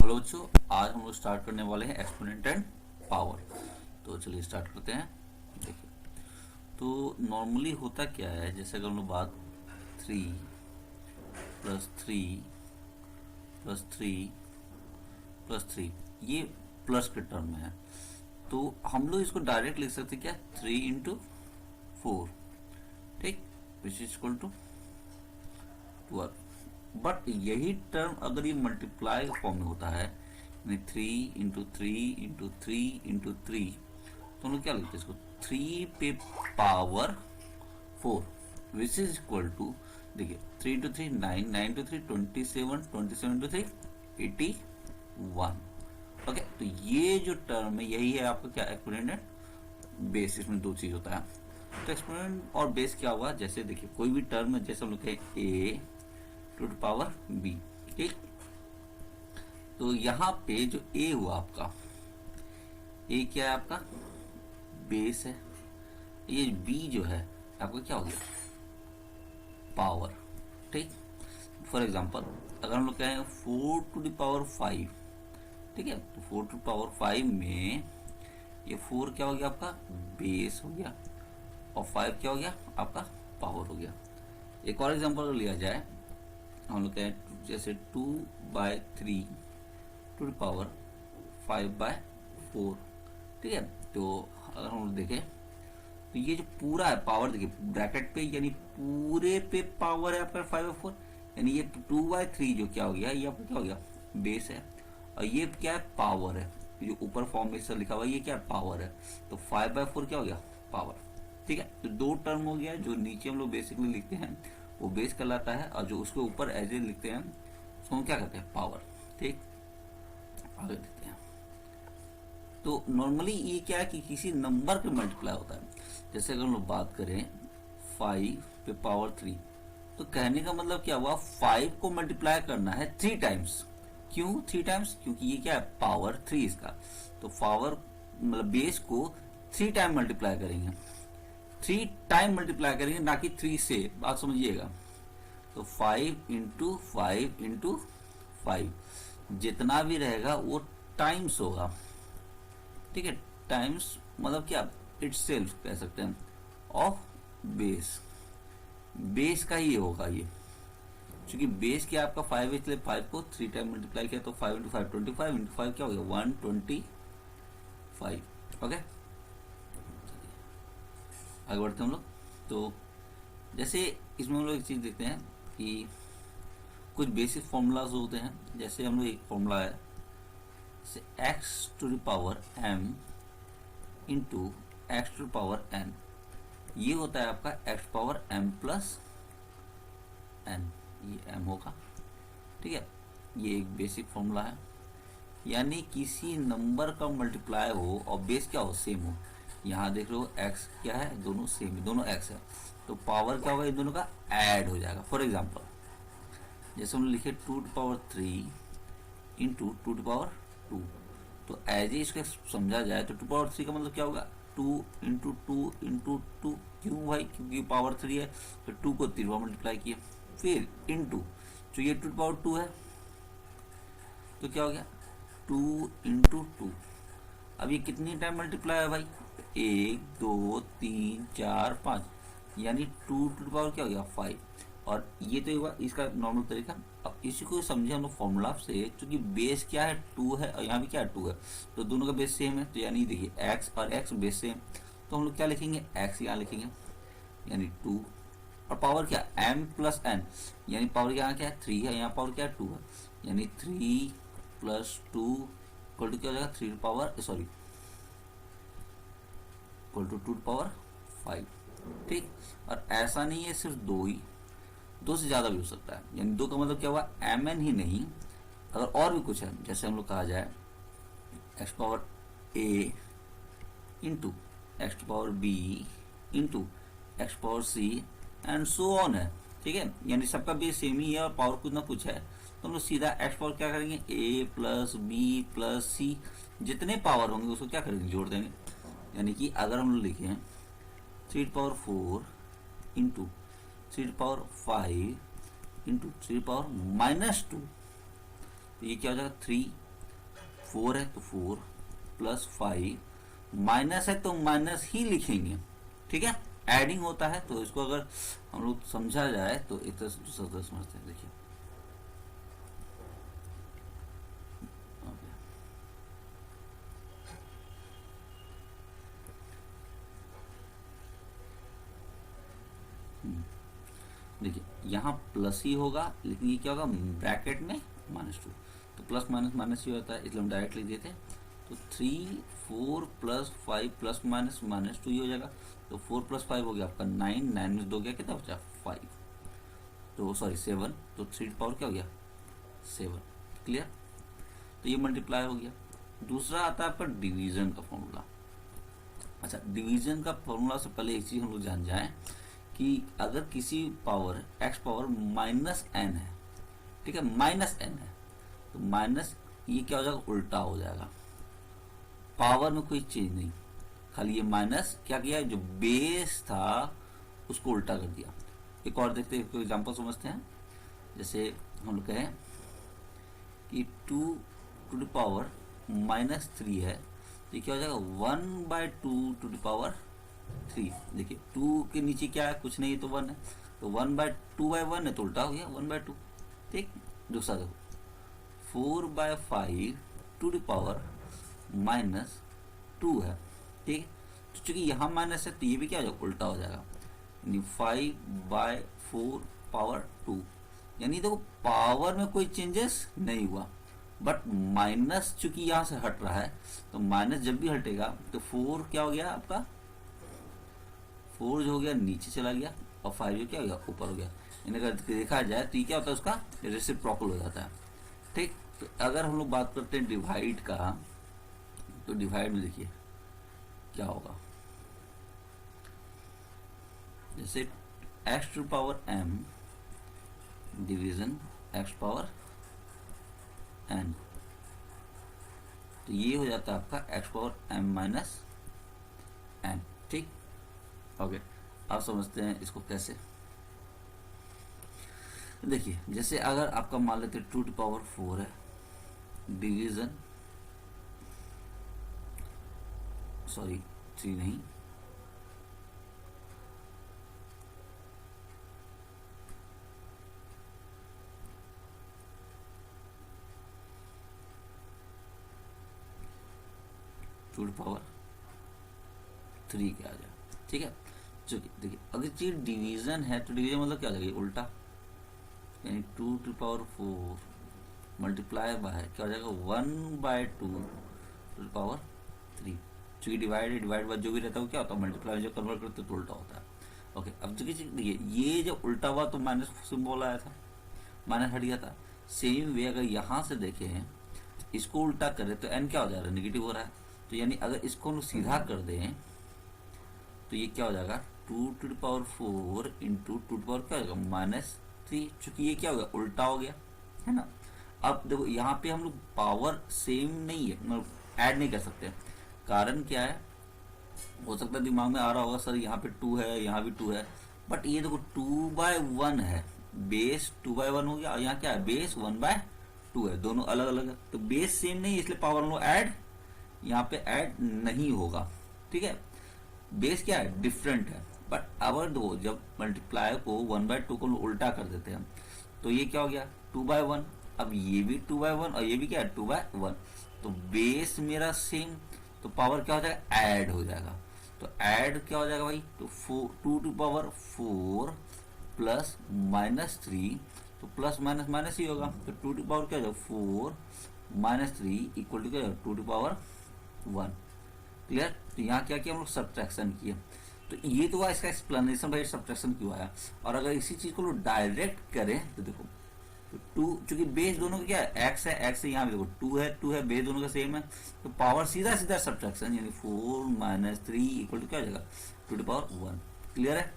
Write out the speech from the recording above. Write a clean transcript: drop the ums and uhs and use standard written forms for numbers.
Hello बच्चों, आज हम लोग स्टार्ट करने वाले हैं एक्सपोनेंट एंड पावर। तो चलिए स्टार्ट करते हैं। देखिए, तो नॉर्मली होता क्या है, जैसे अगर हम लोग बात 3 + 3 + 3 + 3 ये प्लस के टर्म में है, तो हम लोग इसको डायरेक्ट लिख सकते क्या, 3 × 4, ठीक, which is equal to 12। But यही टर्म अगर ये मल्टीप्लाई फॉर्म में होता है, 3 × 3 × 3 × 3, तो हम लोग क्या लिखते हैं इसको, 3 पे power 4 which is equal to, देखिए 3 × 3 9, 9 × 3 27, 27 × 3 81। ओके, तो ये जो टर्म है यही है आपका क्या, एक्सपोनेंट एंड बेस। इसमें दो चीज होता है। तो एक्सपोनेंट और बेस क्या हुआ, जैसे देखिए कोई भी टर्म है, जैसे हम लोग कहें a to the power b, ठीक। तो यहाँ पे जो a हुआ आपका, a क्या है आपका, बेस है। ये b जो है आपका क्या हो गया, पावर, ठीक। फॉर एग्जांपल अगर हम लोग कहें 4 टू द पावर 5, ठीक है, तो 4 टू द पावर 5 में ये 4 क्या हो गया आपका, बेस हो गया, और 5 क्या हो गया आपका, पावर हो गया। एक और एग्जांपल लिया जाए, हम लोग कहें जैसे 2/3 टू द पावर 5/4, ठीक है। तो अगर हम लोग देखें तो ये जो पूरा है पावर, देखिए ब्रैकेट पे, यानी पूरे पे पावर है आपका 5/4, यानी ये 2/3 जो क्या हो गया, ये आपका क्या हो गया, बेस है, और ये क्या है, पावर है। जो ऊपर फॉर्म में लिखा हुआ है ये क्या है, पावर है। तो 5/4 क्या हो गया, पावर, ठीक है। तो दो टर्म हो गया, जो नीचे हम लोग बेसिकली लिखते हैं वो बेस कहलाता है, और जो उसके ऊपर एज ए लिखते हैं उसको हम क्या कहते हैं, पावर, ठीक। आगे देखते हैं। तो नॉर्मली ये क्या है कि किसी नंबर पे मल्टीप्लाई होता है। जैसे अगर हम लोग बात करें 5 पे पावर 3, तो कहने का मतलब क्या हुआ, 5 को मल्टीप्लाई करना है 3 टाइम्स। क्यों 3 टाइम्स, क्योंकि ये क्या है, पावर 3 इसका। तो पावर मतलब बेस को 3 टाइम मल्टीप्लाई करेंगे, 3 टाइम मल्टीप्लाई करेंगे, ना कि 3 से, बात समझिएगा। तो 5 × 5 × 5 जितना भी रहेगा वो टाइम्स होगा, ठीक है। टाइम्स मतलब क्या, इटसेल्फ कह सकते हैं, ऑफ बेस, बेस का ही होगा ये। क्योंकि बेस क्या आपका 5 है, इसलिए 5 को 3 टाइम मल्टीप्लाई किया, तो 5 × 5 25, × 5 क्या हो गया, 125। ओके, आगे बढ़ते हैं हम लोग। तो जैसे इसमें हम लोग एक चीज देखते हैं कि कुछ बेसिक फॉर्मूलाज होते हैं। जैसे हम लोग एक फॉर्मूला है, जैसे x to the power m into x to the power n, ये होता है आपका x power m plus n, ये m होगा, ठीक है। ये एक बेसिक फॉर्मूला है, यानी किसी नंबर का मल्टीप्लाई हो और बेस क्या हो, सेम हो। यहाँ देख रहे हो x क्या है, दोनों सेम है, दोनों x है, तो पावर क्या होगा, इन दोनों का ऐड हो जाएगा। फॉर एग्जांपल जैसे हम लिखे 2 to power 3 into 2 to power 2, तो एज ए इसका समझा जाए तो 2 पावर 3 का मतलब क्या होगा, 2 × 2 × 2। क्यों भाई, क्योंकि पावर 3 है, तो 2 को 3 बार मल्टीप्लाई किया, फिर इंटू, तो ये 2 पावर 2 है, तो क्या हो गया 2 × 2। अब ये कितनी टाइम मल्टीप्लाई है भाई, 1 2 3 4 5, यानी 2 टू पावर क्या हो गया 5। और ये तो हुआ इसका नॉर्मल तरीका। अब इसी को समझे हम लोग फॉर्मूला से, क्योंकि बेस क्या है 2 है और यहाँ भी क्या है 2 है, तो दोनों का बेस सेम है, तो यानी देखिए x और x बेस सेम, तो हम लोग क्या लिखेंगे, x यहाँ लिखेंगे, यानी 2, और पावर क्या m प्लस n, यानी पावर यहाँ क्या है 3 है, यहाँ पावर क्या है 2 है, यानी 3 + 2 इक्वल टू क्या हो जाएगा, 3 power sorry equal to 2 power 5, ठीक। और ऐसा नहीं है सिर्फ 2 ही, 2 से ज्यादा भी हो सकता है, यानी 2 का मतलब क्या हुआ, mn ही नहीं, अगर और भी कुछ है, जैसे हम लोग कहा जाए x power a into x power b into x power c and so on है, ठीक है। यानी सबका बेस सेम ही है और पावर कुछ ना कुछ है, तो हम लोग सीधा x पावर क्या करेंगे, a plus b plus c, जितने पावर होंगे उसको क्या करेंगे, जोड़ देंगे। यानी कि अगर हम लोग लिखें 3 power 4 into 3 power 5 into 3 power -2, तो ये क्या हो जाएगा 3 4 है तो 4 प्लस 5, माइनस है तो माइनस ही लिखेंगे, ठीक है। एडिंग होता है तो इसको अगर हम लोग समझा जाए तो एक तरह से दूसरा तरह समझते हैं। देखिए देखिए यहाँ प्लस ही होगा, लेकिन ये क्या होगा ब्रैकेट में -2, तो प्लस माइनस माइनस ही होता है, इसलिए हम डायरेक्ट लिख देते हैं। तो 3 4 प्लस 5 प्लस माइनस -2 ही हो जाएगा। तो 4 प्लस 5 हो गया आपका 9, 9 में 2 गया कितना बचा 5, तो सॉरी 7, तो 3 पावर क्या हो गया 7, क्लियर। तो ये मल्टीप्लाई हो गया। दूसरा आता है आपका डिवीजन का फॉर्मूला। अच्छा, डिवीजन का फॉर्मूला से पहले एक चीज हम लोग जान जाएं कि अगर किसी पावर x पावर -n है, ठीक है, -n है, तो माइनस ये क्या हो जाएगा उल्टा हो जाएगा, पावर में कोई चेंज नहीं, खाली ये माइनस क्या किया, जो बेस था उसको उल्टा कर दिया। एक और देखते हैं, एग्जांपल समझते हैं। जैसे हम लोग कहें कि 2 टू द पावर -3 है, तो ये क्या हो जाएगा 1/2 टू द पावर 3। देखिए 2 के नीचे क्या है, कुछ नहीं, तो 1 है, तो 1/2/1 है, तो उल्टा हो गया 1/2, ठीक। दूसरा देखो 4/5 टू द पावर -2 है, ठीक। तो चूंकि यहाँ माइनस है तो ये भी क्या हो जाएगा उल्टा हो जाएगा, यानी 5/4 पावर 2, यानी देखो पावर में कोई चेंजेस नहीं हुआ, बट माइनस चूंकि यहाँ से हट रहा है, तो माइनस जब भी हटेगा तो 4 क्या हो गया आपका, 4 जो हो गया नीचे चला गया, और 5 जो क्या हो गया ऊपर हो गया। यानी अगर देखा जाए तो ये क्या होता है उसका रेसिप्रोकल हो जाता है, ठीक। तो अगर हम लोग बात करते हैं डिवाइड का, तो डिवाइड में देखिए क्या होगा, जैसे x to power m division x power n, तो ये हो जाता है आपका x power m minus n, ठीक। ओके, आप समझते हैं इसको कैसे। देखिए जैसे अगर आपका मान लेते 2 टू पावर 4 है, डिवीजन सॉरी 3 नहीं, टू पावर 3 के आ जाए, ठीक है। चलिए देखिए अगर चीज डिवीजन है तो डिवीजन मतलब क्या हो जाएगा उल्टा, यानी 2 टू पावर 4 मल्टीप्लाई बाय क्या हो जाएगा 1/2 टू पावर 3। चूंकि डिवाइड बाय जो भी रहता है वो क्या होता है मल्टीप्लाई, जो कन्वर्ट करते तो उल्टा होता है। ओके, अब देखिए ये जब उल्टा हुआ तो माइनस सिंबल आया था, माइनस हट गया था। सेम वे अगर यहाँ से देखें इसको उल्टा करें तो n क्या हो जा रहा है नेगेटिव हो रहा है, तो यानी अगर इसको हम सीधा कर दें तो ये क्या हो जाएगा 2 to the power 4 into 2 to the power क्या हो जाएगा -3, चूंकि ये क्या हो गया उल्टा हो गया, है ना। अब देखो यहाँ पे हम लोग पावर सेम नहीं है, मतलब ऐड नहीं कर सकते। कारण क्या है, हो सकता है दिमाग में आ रहा होगा सर यहाँ पे 2 है यहाँ भी 2 है, बट ये देखो 2/1 है, बेस 2/1 हो गया, और यहाँ क्या है बेस 1/2 है, दोनों अलग अलग है, तो बेस सेम नहीं है, इसलिए पावर हम लोग ऐड यहाँ पे ऐड नहीं होगा, ठीक है। बेस क्या है डिफरेंट है, बट अगर दो जब मल्टीप्लाई को 1/2 को उल्टा कर देते हैं तो ये क्या हो गया 2/1, अब ये भी 2/1 और ये भी क्या है 2/1, तो बेस मेरा सेम, तो पावर क्या हो जाएगा ऐड हो जाएगा। तो ऐड क्या हो जाएगा भाई, तो 2 टू पावर 4 प्लस -3, तो प्लस माइनस माइनस ही होगा, तो 2 टू पावर क्या हो जाएगा 4 -3 इक्वल टू क्या हो जाएगा 2 टू पावर 1, क्लियर। तो यहाँ क्या किया हम लोग सब्ट्रैक्शन किया, तो ये तो हुआ इसका एक्सप्लेनेशन भाई सब्ट्रैक्शन क्यों आया। और अगर इसी चीज को लोग डायरेक्ट करें तो देखो तो 2 चूंकि बेस दोनों का क्या है x है, x है, यहाँ भी देखो 2 है बेस दोनों का सेम है, तो पावर सीधा सीधा सब्ट्रैक्शन, यानी 4 -3 इक्वल टू क्या हो जाएगा 2 टू पावर 1, क्लियर है।